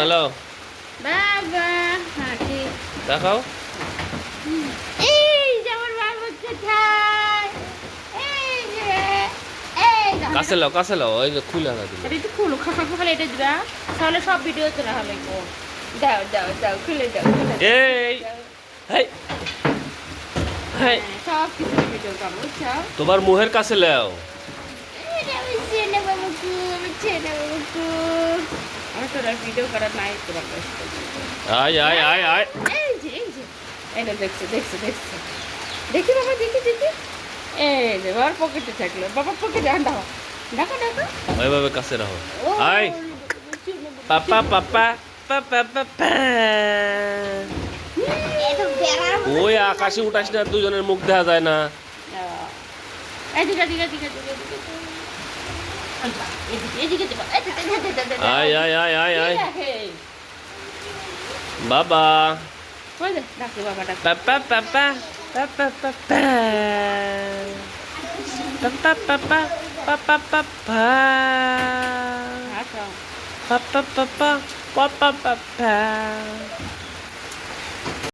Hello বাবা হাঁটি দেখাও। এই যে আমার বাবা কোথায় এই যে কাছে লাও ওই যে খুলে না দিল। এটা একটু খুলো খালি এটা দিবা তাহলে সব ভিডিও তোলা হবে গো দাও দাও দাও খুলে দাও এই হেই হেই সব কিছু ভিডিও করবো বুঝছো তোমার মুহের কাছে লাও। এটা বুঝছে না বাবুকু বুঝছে না বাবুকু আমার তোর ভিডিও করার নাই তোরা কষ্ট আয় আয় আয় আয় এই যে এই না দেখছো দেখছো দেখছো দেখি বাবা দেখি দেখি এই যে বাবার পকেটে থাকলো বাবার পকেটে ডাকো ডাকো ডাকো ওইভাবে কাছে রাখো। ও আয় পাপা পাপা পাপা পাপা ওই আকাশে উঠাস না, দুজনের মুখ দেখা যায় না। এদিকে এদিকে এদিকে এদিকে এদিকে এদিকে আয় আয় আয় আয় আয় বাবা ডাকে বাবা ডাকে পাপা পাপা পাপা পাপা পাপা পাপা পাপা পাপা হাসো পাপা পাপা পাপা পাপা